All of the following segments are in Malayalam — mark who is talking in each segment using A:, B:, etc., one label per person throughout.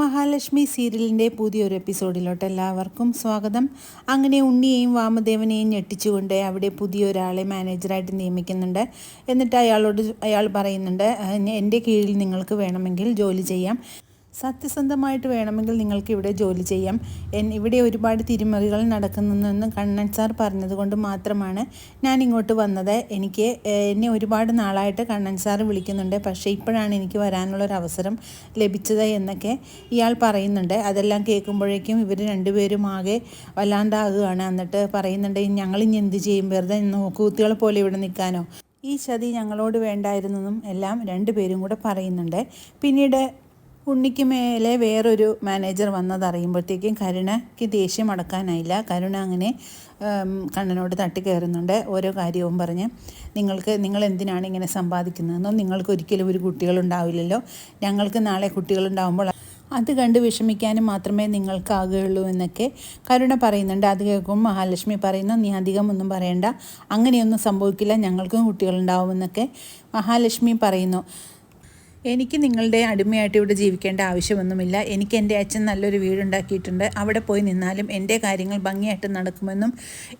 A: മഹാലക്ഷ്മി സീരിയലിൻ്റെ പുതിയൊരു എപ്പിസോഡിലോട്ട് എല്ലാവർക്കും സ്വാഗതം. അങ്ങനെ ഉണ്ണിയെയും വാമദേവനെയും ഞെട്ടിച്ചുകൊണ്ട് അവിടെ പുതിയൊരാളെ മാനേജറായിട്ട് നിയമിക്കുന്നുണ്ട്. എന്നിട്ട് അയാൾ പറയുന്നുണ്ട്, എൻ്റെ കീഴിൽ നിങ്ങൾക്ക് വേണമെങ്കിൽ ജോലി ചെയ്യാം, സത്യസന്ധമായിട്ട് വേണമെങ്കിൽ നിങ്ങൾക്ക് ഇവിടെ ജോലി ചെയ്യാം. ഇവിടെ ഒരുപാട് തിരിമറികൾ നടക്കുന്നെന്ന് കണ്ണൻ സാർ പറഞ്ഞതുകൊണ്ട് മാത്രമാണ് ഞാൻ ഇങ്ങോട്ട് വന്നത്. എന്നെ ഒരുപാട് നാളായിട്ട് കണ്ണൻ സാർ വിളിക്കുന്നുണ്ട്, പക്ഷേ ഇപ്പോഴാണ് എനിക്ക് വരാനുള്ളൊരവസരം ലഭിച്ചത് എന്നൊക്കെ ഇയാൾ പറയുന്നുണ്ട്. അതെല്ലാം കേൾക്കുമ്പോഴേക്കും ഇവർ രണ്ടുപേരും ആകെ വല്ലാണ്ടാകുകയാണ്. എന്നിട്ട് പറയുന്നുണ്ട്, ഞങ്ങളിനി എന്ത് ചെയ്യും, വെറുതെ നോക്കുകുത്തികളെ പോലെ ഇവിടെ നിൽക്കാനോ, ഈ ചതി ഞങ്ങളോട് വേണ്ടായിരുന്നെന്നും എല്ലാം രണ്ടുപേരും കൂടെ പറയുന്നുണ്ട്. പിന്നീട് ഉണ്ണിക്ക് മേലെ വേറൊരു മാനേജർ വന്നതറിയുമ്പോഴത്തേക്കും കരുണയ്ക്ക് ദേഷ്യം അടക്കാനായില്ല. കരുണ അങ്ങനെ കണ്ണനോട് തട്ടിക്കയറുന്നുണ്ട്. ഓരോ കാര്യവും പറഞ്ഞ്, നിങ്ങൾ എന്തിനാണ് ഇങ്ങനെ സമ്പാദിക്കുന്നതെന്നോ, നിങ്ങൾക്ക് ഒരിക്കലും ഒരു കുട്ടികളുണ്ടാവില്ലല്ലോ, ഞങ്ങൾക്ക് നാളെ കുട്ടികളുണ്ടാകുമ്പോൾ അത് കണ്ട് വിഷമിക്കാനും മാത്രമേ നിങ്ങൾക്കാകുകയുള്ളൂ എന്നൊക്കെ കരുണ പറയുന്നുണ്ട്. അത് കേൾക്കുമ്പോൾ മഹാലക്ഷ്മി പറയുന്നു, നീ അധികമൊന്നും പറയണ്ട, അങ്ങനെയൊന്നും സംഭവിക്കില്ല, ഞങ്ങൾക്കും കുട്ടികളുണ്ടാവുമെന്നൊക്കെ മഹാലക്ഷ്മി പറയുന്നു. എനിക്ക് നിങ്ങളുടെ അടിമയായിട്ട് ഇവിടെ ജീവിക്കേണ്ട ആവശ്യമൊന്നുമില്ല. എനിക്ക് എൻ്റെ അച്ഛൻ നല്ലൊരു വീടുണ്ടാക്കിയിട്ടുണ്ട്, അവിടെ പോയി നിന്നാലും എൻ്റെ കാര്യങ്ങൾ ഭംഗിയായിട്ട് നടക്കുമെന്നും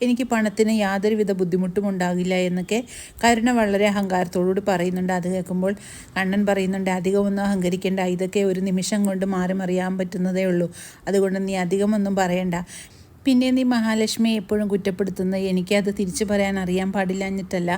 A: എനിക്ക് പണത്തിന് യാതൊരുവിധ ബുദ്ധിമുട്ടും ഉണ്ടാകില്ല എന്നൊക്കെ കരുണ വളരെ അഹങ്കാരത്തോടുകൂടി പറയുന്നുണ്ട്. അത് കേൾക്കുമ്പോൾ കണ്ണൻ പറയുന്നുണ്ട്, അധികമൊന്നും അഹങ്കരിക്കേണ്ട, ഇതൊക്കെ ഒരു നിമിഷം കൊണ്ട് മാറി മറിയാൻ പറ്റുന്നതേ ഉള്ളൂ, അതുകൊണ്ട് നീ അധികമൊന്നും പറയണ്ട. പിന്നെ നീ മഹാലക്ഷ്മിയെ എപ്പോഴും കുറ്റപ്പെടുത്തുന്നത് എനിക്കത് തിരിച്ചു പറയാൻ അറിയാൻ പാടില്ലഞ്ഞിട്ടല്ല,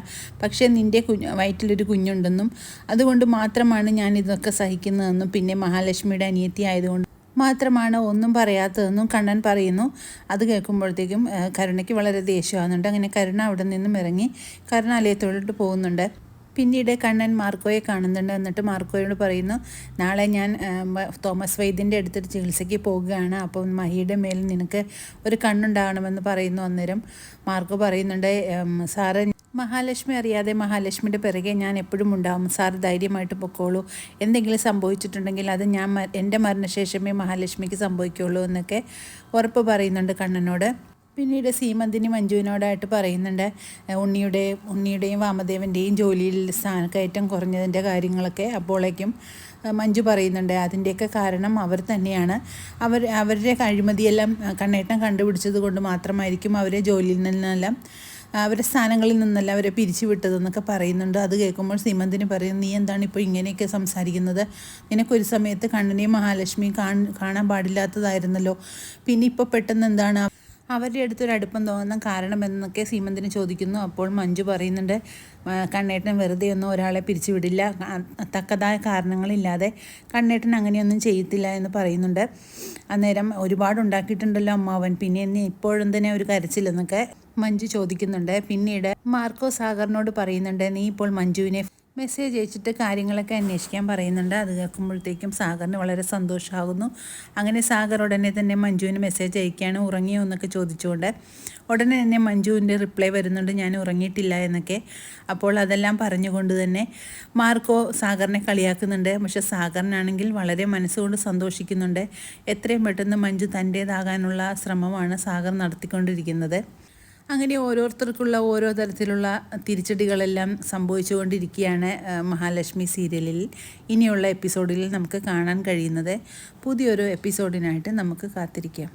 A: പക്ഷേ നിൻ്റെ വയറ്റിലൊരു കുഞ്ഞുണ്ടെന്നും അതുകൊണ്ട് മാത്രമാണ് ഞാൻ ഇതൊക്കെ സഹിക്കുന്നതെന്നും പിന്നെ മഹാലക്ഷ്മിയുടെ അനിയത്തി ആയതുകൊണ്ട് മാത്രമാണ് ഒന്നും പറയാത്തതെന്നും കണ്ണൻ പറയുന്നു. അത് കേൾക്കുമ്പോഴത്തേക്കും കരുണയ്ക്ക് വളരെ ദേഷ്യമാകുന്നുണ്ട്. അങ്ങനെ കരുണ അവിടെ നിന്നും ഇറങ്ങി കരുണാലയത്തോട്ട് പോകുന്നുണ്ട്. പിന്നീട് കണ്ണൻ മാർക്കോയെ കാണുന്നുണ്ട്. എന്നിട്ട് മാർക്കോയോട് പറയുന്നു, നാളെ ഞാൻ തോമസ് വൈദ്യൻ്റെ അടുത്തൊരു ചികിത്സയ്ക്ക് പോകുകയാണ്, അപ്പം മഹിയുടെ മേൽ നിനക്ക് ഒരു കണ്ണുണ്ടാകണമെന്ന് പറയുന്നു. അന്നേരം മാർക്കോ പറയുന്നുണ്ട്, സാറ് മഹാലക്ഷ്മി അറിയാതെ മഹാലക്ഷ്മിയുടെ പിറകെ ഞാൻ എപ്പോഴും ഉണ്ടാവും, സാർ ധൈര്യമായിട്ട് പൊക്കോളൂ, എന്തെങ്കിലും സംഭവിച്ചിട്ടുണ്ടെങ്കിൽ അത് എൻ്റെ മരണശേഷമേ മഹാലക്ഷ്മിക്ക് സംഭവിക്കുള്ളൂ എന്നൊക്കെ ഉറപ്പ് പറയുന്നുണ്ട് കണ്ണനോട്. പിന്നീട് സീമന്തിനി മഞ്ജുവിനോടായിട്ട് പറയുന്നുണ്ട്, ഉണ്ണിയുടെയും വാമദേവൻ്റെയും ജോലിയിൽ സ്ഥാനക്കയറ്റം കുറഞ്ഞതിൻ്റെ കാര്യങ്ങളൊക്കെ. അപ്പോഴേക്കും മഞ്ജു പറയുന്നുണ്ട്, അതിൻ്റെയൊക്കെ കാരണം അവർ തന്നെയാണ്, അവരുടെ അഴിമതിയെല്ലാം കണ്ണേട്ടൻ കണ്ടുപിടിച്ചത് കൊണ്ട് മാത്രമായിരിക്കും അവരെ ജോലിയിൽ നിന്നെല്ലാം അവരുടെ സ്ഥാനങ്ങളിൽ നിന്നെല്ലാം അവരെ പിരിച്ചു വിട്ടതെന്നൊക്കെ പറയുന്നുണ്ട്. അത് കേൾക്കുമ്പോൾ സീമന്തിനി പറയും, നീ എന്താണ് ഇപ്പോൾ ഇങ്ങനെയൊക്കെ സംസാരിക്കുന്നത്, നിനക്കൊരു സമയത്ത് കണ്ണനെയും മഹാലക്ഷ്മിയും കാണാൻ പാടില്ലാത്തതായിരുന്നല്ലോ, പിന്നെ ഇപ്പോൾ പെട്ടെന്ന് എന്താണ് അവരുടെ അടുത്തൊരു അടുപ്പം തോന്നുന്ന കാരണമെന്നൊക്കെ സീമന്തിന് ചോദിക്കുന്നു. അപ്പോൾ മഞ്ജു പറയുന്നുണ്ട്, കണ്ണേട്ടൻ വെറുതെ ഒന്നും ഒരാളെ പിരിച്ചുവിടില്ല, തക്കതായ കാരണങ്ങളില്ലാതെ കണ്ണേട്ടൻ അങ്ങനെയൊന്നും ചെയ്യത്തില്ല എന്ന് പറയുന്നുണ്ട്. അന്നേരം ഒരുപാട് ഉണ്ടാക്കിയിട്ടുണ്ടല്ലോ അമ്മാവൻ, പിന്നെ ഇനി ഇപ്പോഴും തന്നെ ഒരു കരച്ചിലെന്നൊക്കെ മഞ്ജു ചോദിക്കുന്നുണ്ട്. പിന്നീട് മാർക്കോ സാഗറിനോട് പറയുന്നുണ്ട്, നീ ഇപ്പോൾ മഞ്ജുവിനെ മെസ്സേജ് അയച്ചിട്ട് കാര്യങ്ങളൊക്കെ അന്വേഷിക്കാൻ പറയുന്നുണ്ട്. അത് കേൾക്കുമ്പോഴത്തേക്കും സാഗറിന് വളരെ സന്തോഷമാകുന്നു. അങ്ങനെ സാഗർ ഉടനെ തന്നെ മഞ്ജുവിന് മെസ്സേജ് അയക്കുകയാണ്, ഉറങ്ങിയോ എന്നൊക്കെ ചോദിച്ചുകൊണ്ട്. ഉടനെ തന്നെ മഞ്ജുവിൻ്റെ റിപ്ലൈ വരുന്നുണ്ട്, ഞാൻ ഉറങ്ങിയിട്ടില്ല എന്നൊക്കെ. അപ്പോൾ അതെല്ലാം പറഞ്ഞുകൊണ്ട് തന്നെ മാർക്കോ സാഗറിനെ കളിയാക്കുന്നുണ്ട്. പക്ഷേ സാഗറിനാണെങ്കിൽ വളരെ മനസ്സുകൊണ്ട് സന്തോഷിക്കുന്നുണ്ട്. എത്രയും പെട്ടെന്ന് മഞ്ജു തൻ്റേതാകാനുള്ള ശ്രമമാണ് സാഗർ നടത്തിക്കൊണ്ടിരിക്കുന്നത്. അങ്ങനെ ഓരോരുത്തർക്കുള്ള ഓരോ തരത്തിലുള്ള തിരിച്ചടികളെല്ലാം സംഭവിച്ചുകൊണ്ടിരിക്കുകയാണ് മഹാലക്ഷ്മി സീരിയലിൽ. ഇനിയുള്ള എപ്പിസോഡിൽ നമുക്ക് കാണാൻ കഴിയുന്നത്. പുതിയൊരു എപ്പിസോഡിനായിട്ട് നമുക്ക് കാത്തിരിക്കാം.